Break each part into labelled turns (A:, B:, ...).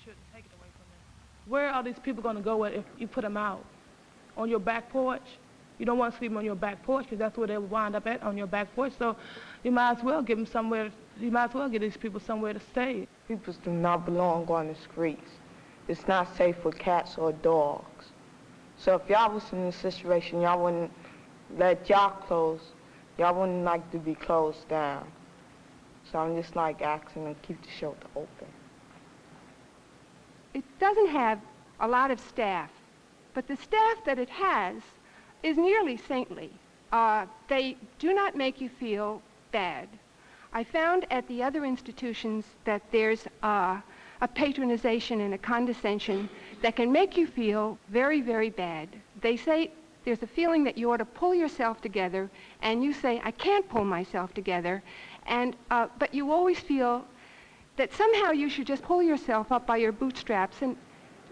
A: shouldn't take it away from them. Where are these people going to go if you put them out? On your back porch? You don't want to sleep on your back porch because that's where they'll wind up at, on your back porch. So you might as well give them somewhere, you might as well give these people somewhere to stay.
B: People do not belong on the streets. It's not safe for cats or dogs. So if y'all was in this situation, y'all wouldn't let y'all close. Y'all wouldn't like to be closed down. So I'm just like asking them to keep the shelter open.
C: It doesn't have a lot of staff, but the staff that it has is nearly saintly. They do not make you feel bad. I found at the other institutions that there's a patronization and a condescension that can make you feel very, very bad. They say there's a feeling that you ought to pull yourself together, and you say, I can't pull myself together, and but you always feel that somehow you should just pull yourself up by your bootstraps. And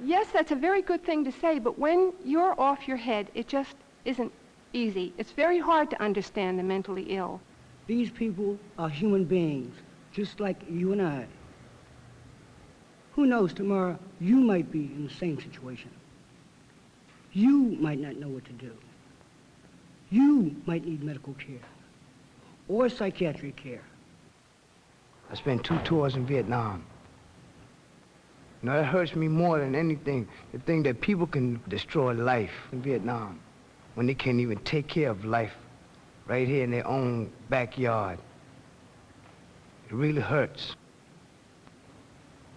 C: yes, that's a very good thing to say, but when you're off your head, it just isn't easy. It's very hard to understand the mentally ill.
D: These people are human beings, just like you and I. Who knows, tomorrow you might be in the same situation. You might not know what to do. You might need medical care or psychiatric care.
E: I spent 2 tours in Vietnam. You know, that hurts me more than anything, the thing that people can destroy life in Vietnam when they can't even take care of life right here in their own backyard. It really hurts.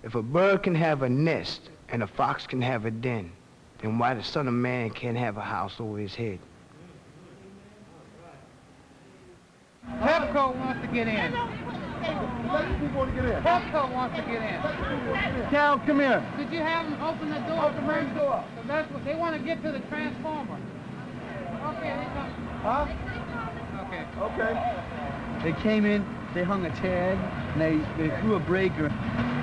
E: If a bird can have a nest and a fox can have a den, then why the son of man can't have a house over his head?
F: Pepco wants to get in. Pepco wants to get in.
G: Cal, come here.
F: Did you have them open the door?
G: Open the door.
F: So that's what they want to get to the transformer. Okay, they come.
G: Huh?
F: Okay.
G: Okay. They came in, they hung a tag, and they threw a breaker.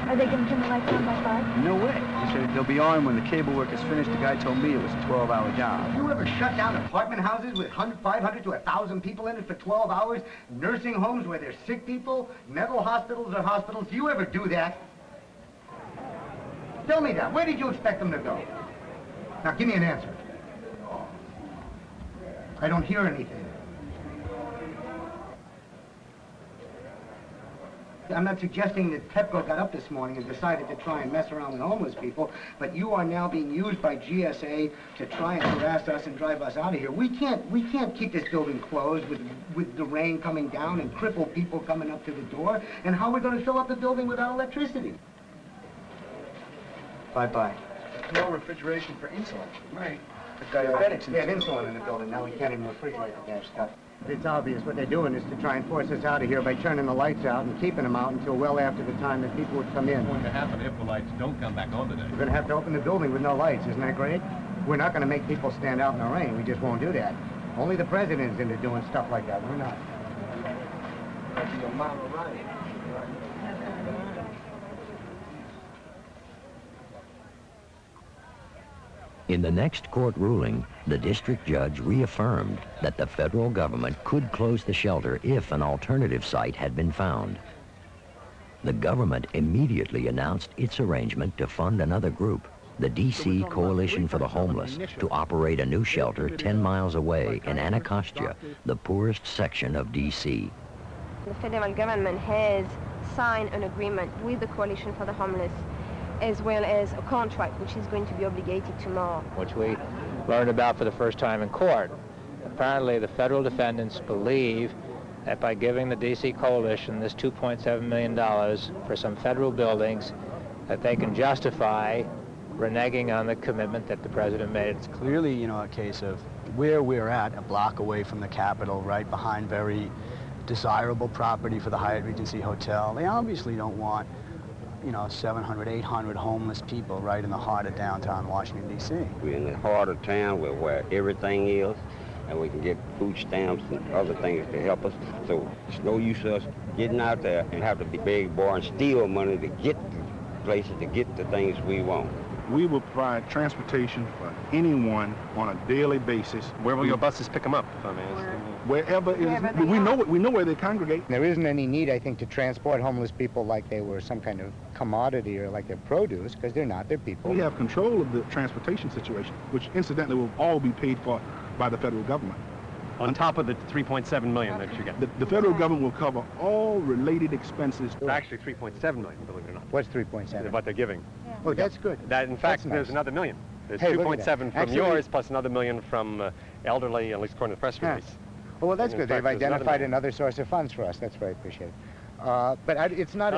H: Are they going to turn the lights on by 5?
G: No way. They said they'll be on when the cable work is finished. The guy told me it was a 12-hour job.
I: You ever shut down apartment houses with 500 to 1,000 people in it for 12 hours? Nursing homes where there's sick people? Mental hospitals or hospitals? Do you ever do that? Tell me that. Where did you expect them to go? Now, give me an answer. I don't hear anything. I'm not suggesting that Pepco got up this morning and decided to try and mess around with homeless people, but you are now being used by GSA to try and harass us and drive us out of here. We can't keep this building closed with the rain coming down and crippled people coming up to the door. And how are we going to fill up the building without electricity?
E: Bye-bye.
G: No refrigeration for insulin.
I: Right.
G: The diabetics.
I: They have insulin in the building. Now we can't even refrigerate the damn stuff. It's obvious what they're doing is to try and force us out of here by turning the lights out and keeping them out until well after the time that people would come in.
J: What's going to happen if the lights don't come back on today?
I: We're going to have to open the building with no lights. Isn't that great? We're not going to make people stand out in the rain. We just won't do that. Only the president's into doing stuff like that. We're not.
K: In the next court ruling, the district judge reaffirmed that the federal government could close the shelter if an alternative site had been found. The government immediately announced its arrangement to fund another group, the D.C. Coalition for the Homeless, to operate a new shelter 10 miles away in Anacostia, the poorest section of D.C.
H: The federal government has signed an agreement with the Coalition for the Homeless, as well as a contract which is going to be obligated tomorrow.
L: Which we learned about for the first time in court. Apparently the federal defendants believe that by giving the D.C. Coalition this $2.7 million for some federal buildings, that they can justify reneging on the commitment that the president made.
G: It's clearly, you know, a case of where we're at, a block away from the Capitol, right behind very desirable property for the Hyatt Regency Hotel. They obviously don't want, you know, 700, 800 homeless people right in the heart of downtown Washington, D.C.
M: We're in the heart of town where everything is, and we can get food stamps and other things to help us. So it's no use us getting out there and have to be beg, borrow, and steal money to get to places, to get the things we want.
N: We will provide transportation for anyone on a daily basis.
J: Where will your buses pick them up, if I may ask?
N: Wherever we know where they congregate.
O: There isn't any need, I think, to transport homeless people like they were some kind of commodity or like they're produce, because they're not. They're people.
N: We have control of the transportation situation, which incidentally will all be paid for by the federal government.
J: On top of the $3.7 million that you get.
N: The federal government will cover all related expenses.
J: It's actually $3.7 million, believe it or not.
O: What's 3.7?
J: What they're giving.
O: Oh, that's good.
J: That, in fact,
O: That's
J: there's
O: nice.
J: another $1 million. There's
O: Hey, look at
J: 2.7
O: that.
J: from
O: Actually-
J: yours, plus another $1 million from elderly, at least according to the press release.
O: Oh, well, that's
J: And
O: good.
J: in fact,
O: They've
J: there's
O: identified
J: another
O: another source of funds for us. That's very appreciated. It's not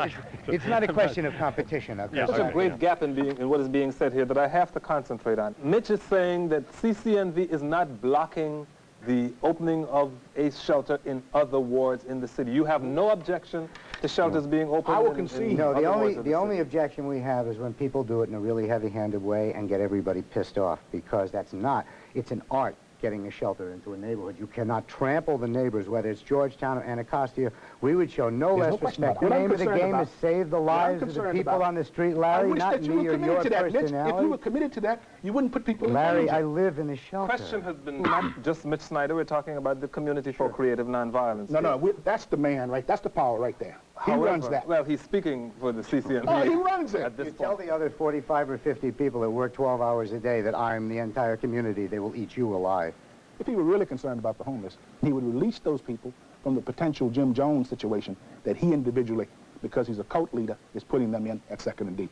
O: a question of competition.
P: There's a great gap in what is being said here that I have to concentrate on. Mitch is saying that CCNV is not blocking the opening of a shelter in other wards in the city. You have no objection to shelters being opened.
N: I will concede.
O: No,
P: other wards of
O: the only
P: city.
O: objection we have is when people do it in a really heavy-handed way and get everybody pissed off, because it's an art getting a shelter into a neighborhood. You cannot trample the neighbors, whether it's Georgetown or Anacostia. We would show no
N: There's
O: less
N: no question
O: respect.
N: about
O: The
N: it.
O: name of the game is save the lives of the people on the street, Larry,
N: I wish
O: not
N: that you
O: me
N: were
O: or your
N: committed to that, Mitch. If
O: personality.
N: you were committed to that, you wouldn't put people in
O: Larry,
N: danger.
O: I live in a shelter.
P: The question has been not just Mitch Snyder. We're talking about the Community for Creative Nonviolence.
N: No, that's the man, right? That's the power right there. He runs that.
P: Well, he's speaking for the CCNV.
N: Oh, he runs it.
P: At this
O: You
P: point.
O: tell the other 45 or 50 people that work 12 hours a day that I'm the entire community, they will eat you alive.
N: If he were really concerned about the homeless, he would release those people from the potential Jim Jones situation that he individually, because he's a cult leader, is putting them in at 2nd and D.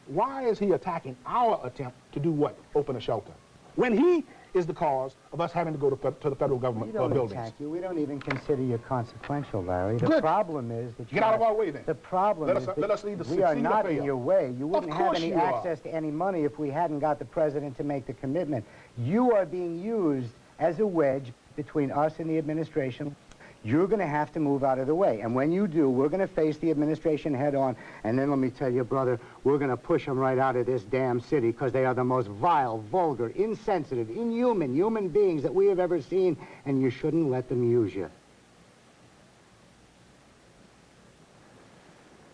N: Why is he attacking our attempt to do what? Open a shelter. When he is the cause of us having to go to the federal government
O: We don't
N: buildings.
O: attack you. We don't even consider you consequential, Larry. The
N: Good.
O: problem is that
N: Get out of our way, then.
O: The problem
N: Let
O: is
N: us-
O: that
N: let us lead the
O: we are
N: single
O: not
N: payer.
O: in your way. You wouldn't have
N: course
O: any
N: you are.
O: access to any money if we hadn't got the president to make the commitment. You are being used as a wedge between us and the administration. You're going to have to move out of the way. And when you do, we're going to face the administration head on. And then let me tell you, brother, we're going to push them right out of this damn city because they are the most vile, vulgar, insensitive, inhuman human beings that we have ever seen. And you shouldn't let them use you.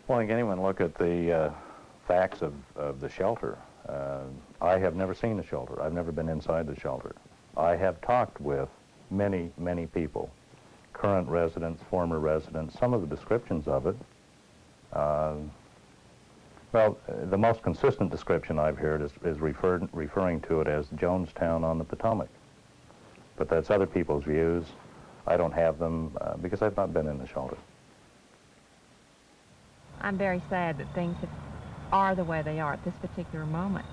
Q: Well, I think anyone look at the facts of the shelter. I have never seen the shelter. I've never been inside the shelter. I have talked with many, many people, current residents, former residents. Some of the descriptions of it, well, the most consistent description I've heard is referring to it as Jonestown on the Potomac. But that's other people's views. I don't have them because I've not been in the shelter.
R: I'm very sad that things are the way they are at this particular moment.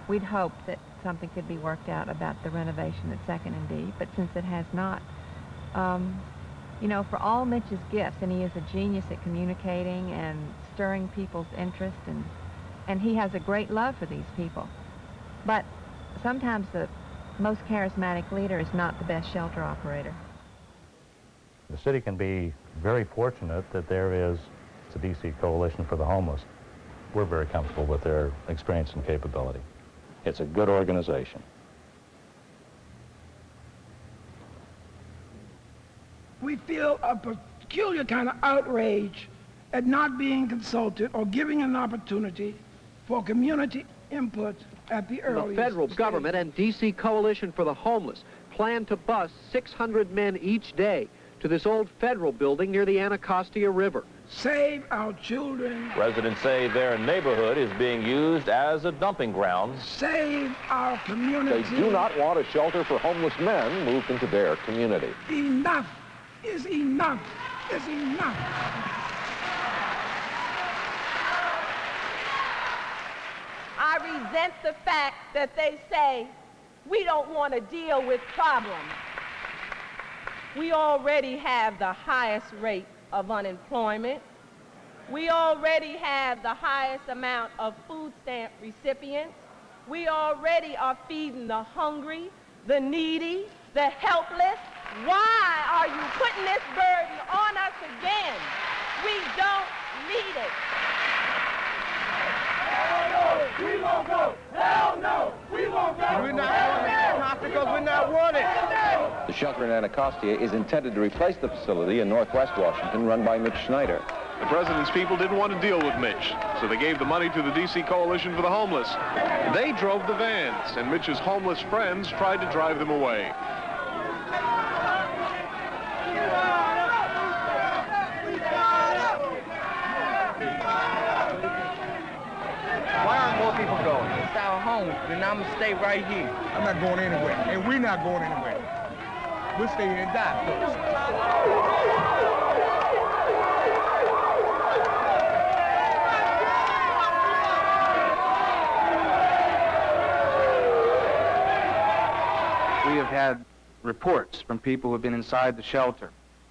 R: We'd hoped that something could be worked out about the renovation at 2nd and D, but since it has not, you know, for all Mitch's gifts, and he is a genius at communicating and stirring people's interest, and he has a great love for these people, but sometimes the most charismatic leader is not the best shelter operator.
Q: The city can be very fortunate that there is the D.C. Coalition for the Homeless. We're very comfortable with their experience and capability. It's a good organization.
S: We feel a peculiar kind of outrage at not being consulted or giving an opportunity for community input at the earliest
T: The federal government and D.C. Coalition for the Homeless plan to bus 600 men each day to this old federal building near the Anacostia River.
S: Save our children.
U: Residents say their neighborhood is being used as a dumping ground.
S: Save our community.
V: They do not want a shelter for homeless men moved into their community.
S: Enough is enough is enough.
W: I resent the fact that they say we don't want to deal with problems. We already have the highest rate of unemployment. We already have the highest amount of food stamp recipients. We already are feeding the hungry, the needy, the helpless. Why are you putting this burden on us again? We don't need it.
X: Hell no, we won't go. Hell no, we won't go.
U: We're not because we're not wanted.
V: The shelter in Anacostia is intended to replace the facility in Northwest Washington run by Mitch Snyder.
A: The president's people didn't want to deal with Mitch, so they gave the money to the D.C. Coalition for the Homeless. They drove the vans, and Mitch's homeless friends tried to drive them away.
B: Why aren't more people going? It's our home, and I'm gonna stay right here.
C: I'm not going anywhere, and we're not going anywhere. We'll stay here and die first.
B: We have had reports from people who have been inside the shelter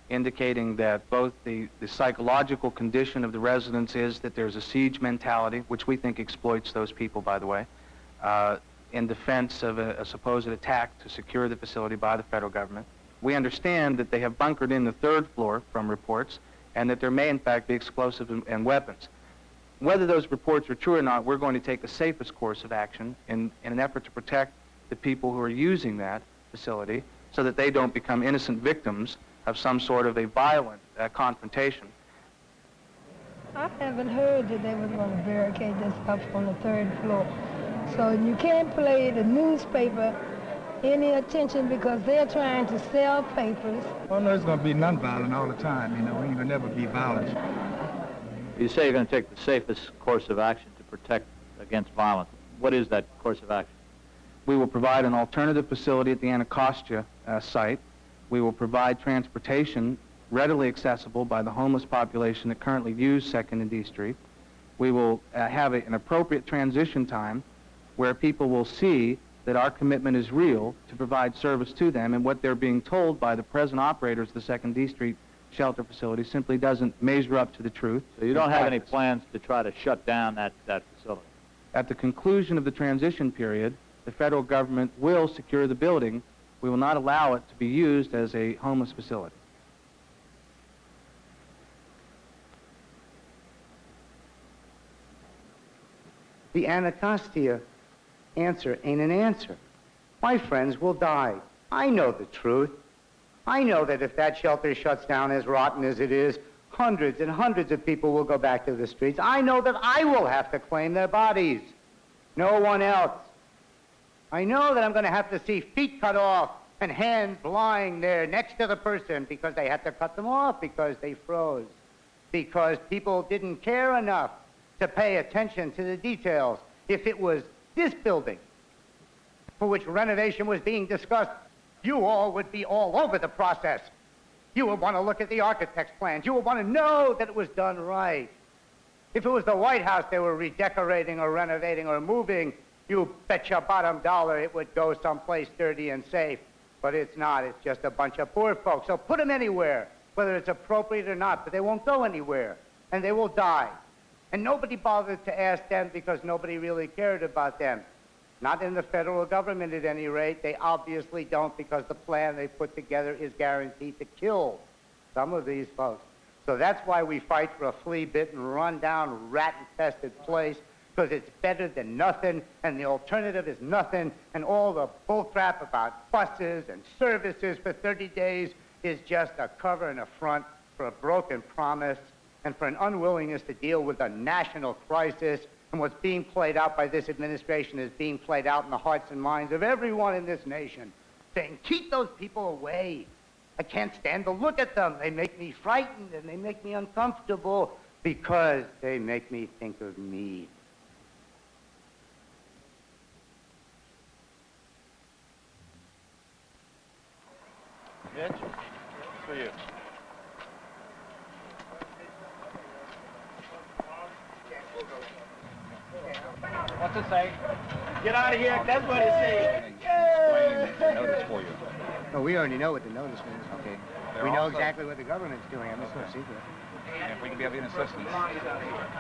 B: indicating that both the psychological condition of the residents is that there's a siege mentality, which we think exploits those people, by the way, in defense of a supposed attack to secure the facility by the federal government. We understand that they have bunkered in the third floor from reports, and that there may in fact be explosives and weapons. Whether those reports are true or not, we're going to take the safest course of action in an effort to protect the people who are using that facility so that they don't become innocent victims of some sort of a violent confrontation.
D: I haven't heard that they were going to barricade this up on the third floor. So you can't play the newspaper any attention because they're trying to sell papers.
C: Oh, no, it's going to be nonviolent all the time, you know. We ain't going to never be violent.
Y: You say you're going to take the safest course of action to protect against violence. What is that course of action?
B: We will provide an alternative facility at the Anacostia site. We will provide transportation readily accessible by the homeless population that currently use 2nd and D Street. We will have an appropriate transition time where people will see that our commitment is real to provide service to them, and what they're being told by the present operators of the 2nd D Street shelter facility simply doesn't measure up to the truth.
Y: So you don't have any plans to try to shut down that facility?
B: At the conclusion of the transition period, the federal government will secure the building. We will not allow it to be used as a homeless facility.
O: The Anacostia answer ain't an answer. My friends will die. I know the truth. I know that if that shelter shuts down as rotten as it is, hundreds and hundreds of people will go back to the streets. I know that I will have to claim their bodies. No one else. I know that I'm going to have to see feet cut off and hands lying there next to the person because they had to cut them off because they froze, because people didn't care enough to pay attention to the details. If it was this building for which renovation was being discussed, you all would be all over the process. You would want to look at the architect's plans. You would want to know that it was done right. If it was the White House they were redecorating or renovating or moving, you bet your bottom dollar it would go someplace dirty and safe. But it's not. It's just a bunch of poor folks. So put them anywhere, whether it's appropriate or not, but they won't go anywhere, and they will die. And nobody bothered to ask them because nobody really cared about them. Not in the federal government at any rate. They obviously don't, because the plan they put together is guaranteed to kill some of these folks. So that's why we fight for a flea-bitten, run-down, rat-infested place, because it's better than nothing, and the alternative is nothing, and all the bullcrap about buses and services for 30 days is just a cover and a front for a broken promise and for an unwillingness to deal with a national crisis. And what's being played out by this administration is being played out in the hearts and minds of everyone in this nation, saying, keep those people away. I can't stand to look at them. They make me frightened and they make me uncomfortable because they make me think of me.
U: Mitch, for you.
B: What's it say? Get out of here. That's what it says.
U: Explain the notice for you.
O: No, we already know what the notice means.
U: Okay.
O: We know exactly what the government's doing. I'm just no secret.
U: And if we can be of any assistance.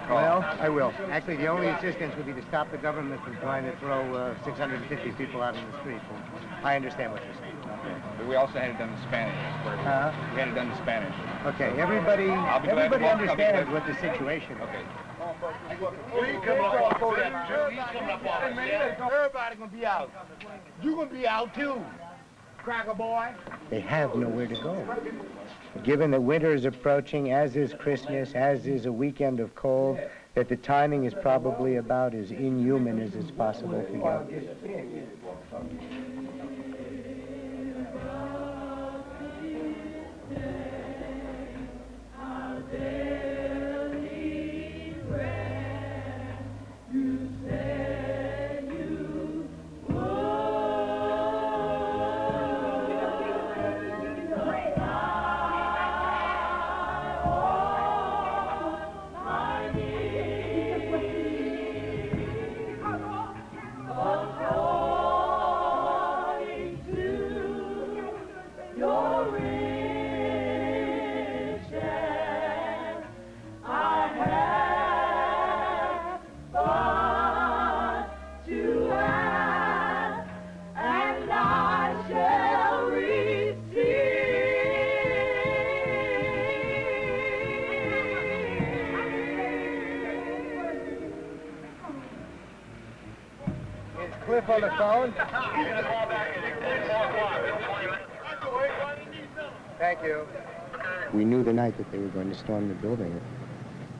O: Well, I will. Actually, the only assistance would be to stop the government from trying to throw 650 people out in the street. I understand what you're saying.
U: Okay. But we also had it done in Spanish. We had it done in Spanish.
O: Okay, everybody understands what the situation is.
U: Okay.
C: Everybody gonna be out. You gonna be out too. cracker boy.
O: They have nowhere to go. Given that winter is approaching, as is Christmas, as is a weekend of cold, that the timing is probably about as inhuman as it's possible to get.
C: Cliff on the phone. Thank you.
O: We knew the night that they were going to storm the building.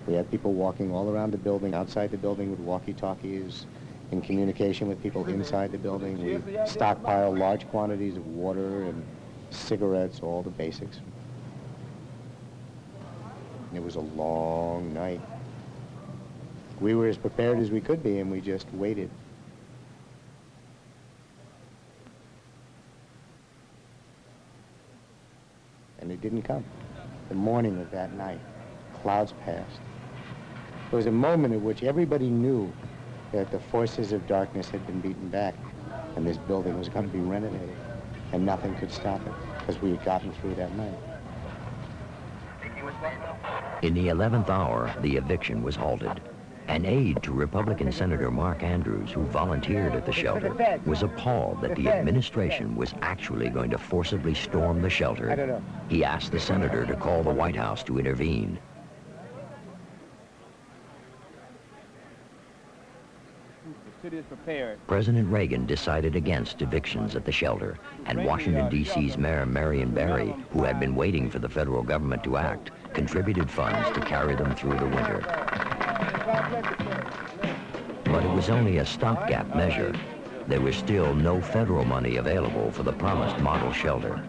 O: We had people walking all around the building, outside the building with walkie-talkies, in communication with people inside the building. We stockpiled large quantities of water and cigarettes, all the basics. It was a long night. We were as prepared as we could be, and we just waited. And it didn't come. The morning of that night, clouds passed. There was a moment at which everybody knew that the forces of darkness had been beaten back, and this building was going to be renovated, and nothing could stop it, because we had gotten through that night.
E: In the 11th hour, the eviction was halted. An aide to Republican Senator Mark Andrews, who volunteered at the shelter, was appalled that the administration was actually going to forcibly storm the shelter. He asked the senator to call the White House to intervene.
C: The city is prepared.
E: President Reagan decided against evictions at the shelter, and Washington, D.C.'s Mayor Marion Barry, who had been waiting for the federal government to act, contributed funds to carry them through the winter. But it was only a stopgap measure. There was still no federal money available for the promised model shelter.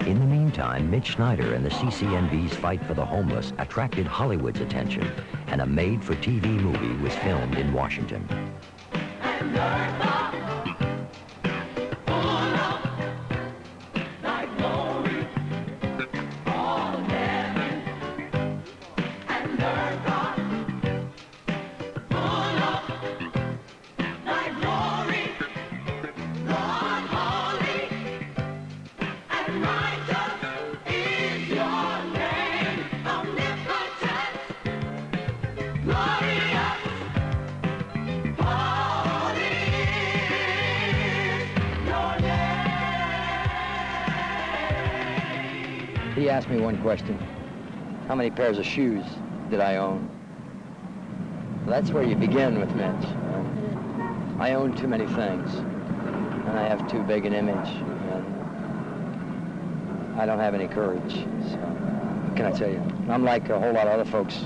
E: In the meantime, Mitch Snyder and the CCNV's fight for the homeless attracted Hollywood's attention, and a made-for-TV movie was filmed in Washington.
F: He asked me one question. How many pairs of shoes did I own? Well, that's where you begin with Mitch. I own too many things, and I have too big an image, and I don't have any courage. So, what can I tell you? I'm like a whole lot of other folks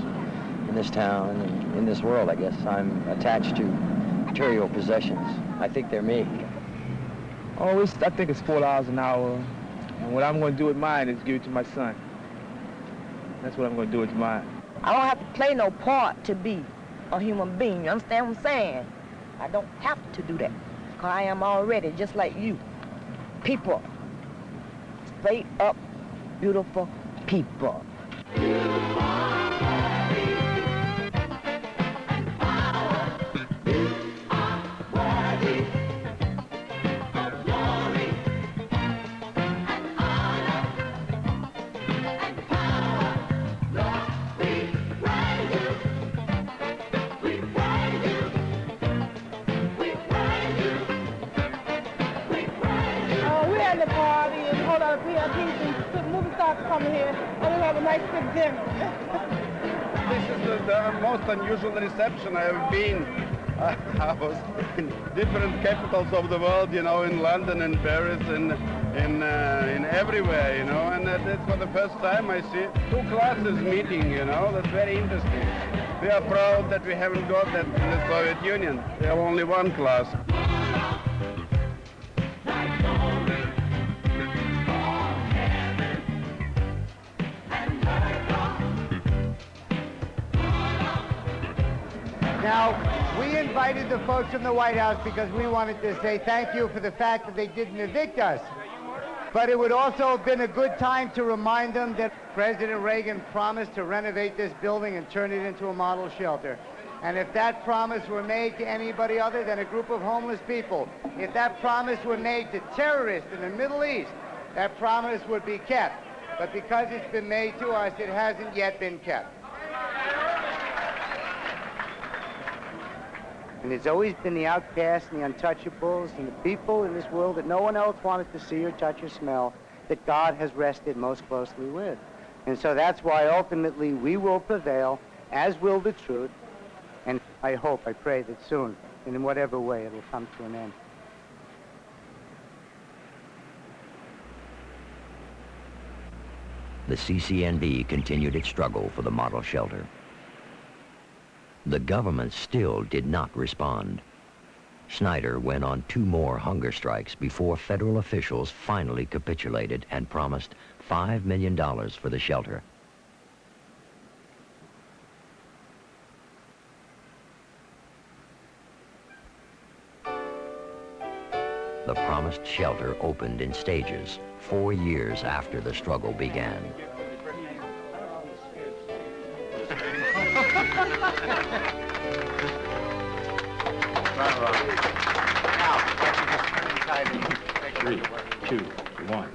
F: in this town and in this world, I guess. I'm attached to material possessions. I think they're me.
C: Oh, I think it's $4 an hour. And what I'm going to do with mine is give it to my son. That's what I'm going to do with mine.
H: I don't have to play no part to be a human being. You understand what I'm saying? I don't have to do that. Because I am already just like you. People. Straight up, beautiful people.
I: This is the most unusual reception I have been
G: I was in different capitals of the world, you know, in London and Paris and in everywhere, you know, and that's for the first time I see two classes meeting, you know. That's very interesting. We are proud that we haven't got that in the Soviet Union. We have only one class.
O: Now, we invited the folks from the White House because we wanted to say thank you for the fact that they didn't evict us. But it would also have been a good time to remind them that President Reagan promised to renovate this building and turn it into a model shelter. And if that promise were made to anybody other than a group of homeless people, if that promise were made to terrorists in the Middle East, that promise would be kept. But because it's been made to us, it hasn't yet been kept. And it's always been the outcasts and the untouchables and the people in this world that no one else wanted to see or touch or smell that God has rested most closely with. And so that's why ultimately we will prevail, as will the truth. And I hope, I pray that soon, and in whatever way, it will come to an end.
E: The CCNV continued its struggle for the model shelter. The government still did not respond. Snyder went on 2 more hunger strikes before federal officials finally capitulated and promised $5 million for the shelter. The promised shelter opened in stages 4 years after the struggle began.
I: Three, two, one.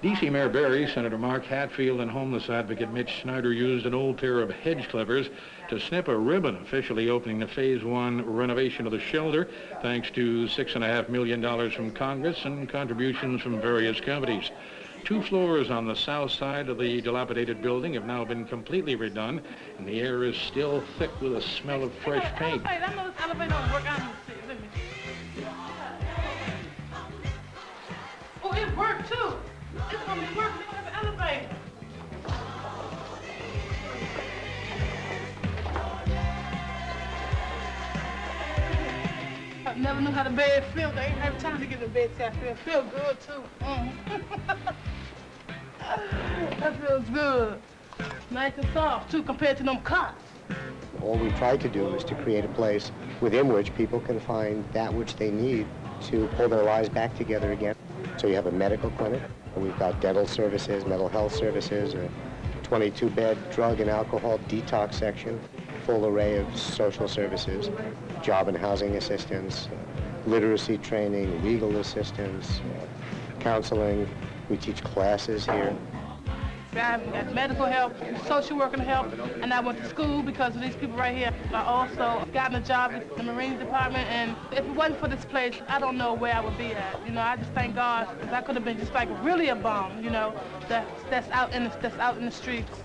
I: D.C. Mayor Barry, Senator Mark Hatfield, and homeless advocate Mitch Snyder used an old pair of hedge clippers to snip a ribbon officially opening the Phase 1 renovation of the shelter, thanks to $6.5 million from Congress and contributions from various companies. 2 floors on the south side of the dilapidated building have now been completely redone, and the air is still thick with a smell of fresh paint.
X: Hey, I know this elevator don't work. I need to see it. Let me. Oh, it worked too. It's gonna be working. They're gonna have an elevator. I never knew how the bed felt. I ain't have time to get the bed test. It feel good too. That feels good. Nice and soft too, compared to them cots.
K: All we try to do is to create a place within which people can find that which they need to pull their lives back together again. So you have a medical clinic, we've got dental services, mental health services, a 22-bed drug and alcohol detox section, full array of social services, job and housing assistance, literacy training, legal assistance, counseling. We teach classes here.
X: I've got medical help, social worker help, and I went to school because of these people right here. I also gotten a job in the Marine Department, and if it wasn't for this place, I don't know where I would be at. You know, I just thank God, because I could have been just like really a bum, you know, that's out in the streets.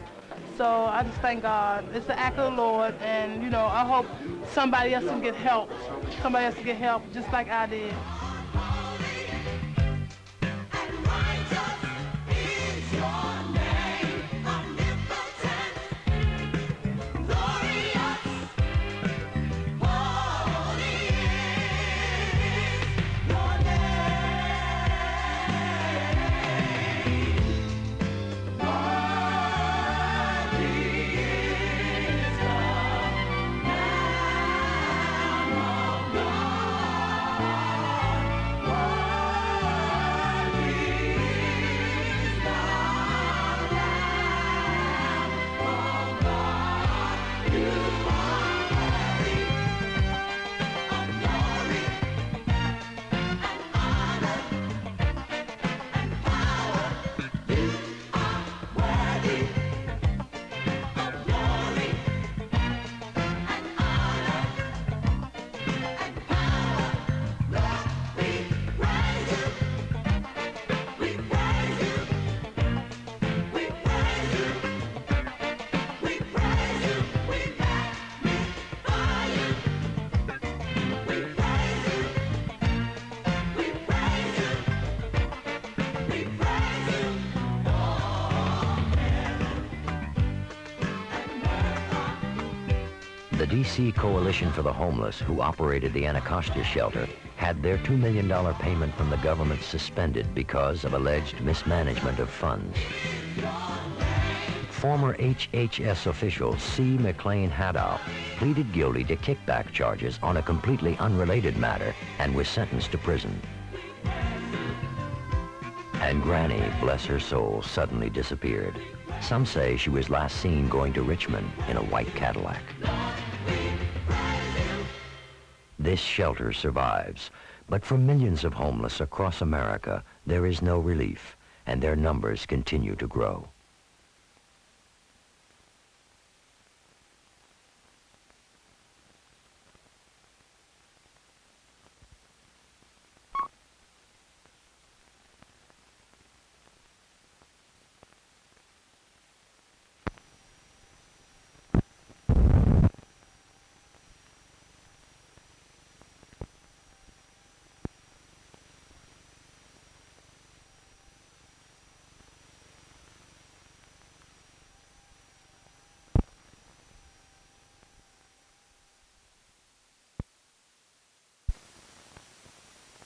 X: So I just thank God. It's the act of the Lord, and you know, I hope somebody else can get help. Somebody else can get help, just like I did.
E: D.C. Coalition for the Homeless, who operated the Anacostia shelter, had their $2 million payment from the government suspended because of alleged mismanagement of funds. Former HHS official C. McLean Haddow pleaded guilty to kickback charges on a completely unrelated matter and was sentenced to prison. And Granny, bless her soul, suddenly disappeared. Some say she was last seen going to Richmond in a white Cadillac. This shelter survives, but for millions of homeless across America, there is no relief, and their numbers continue to grow.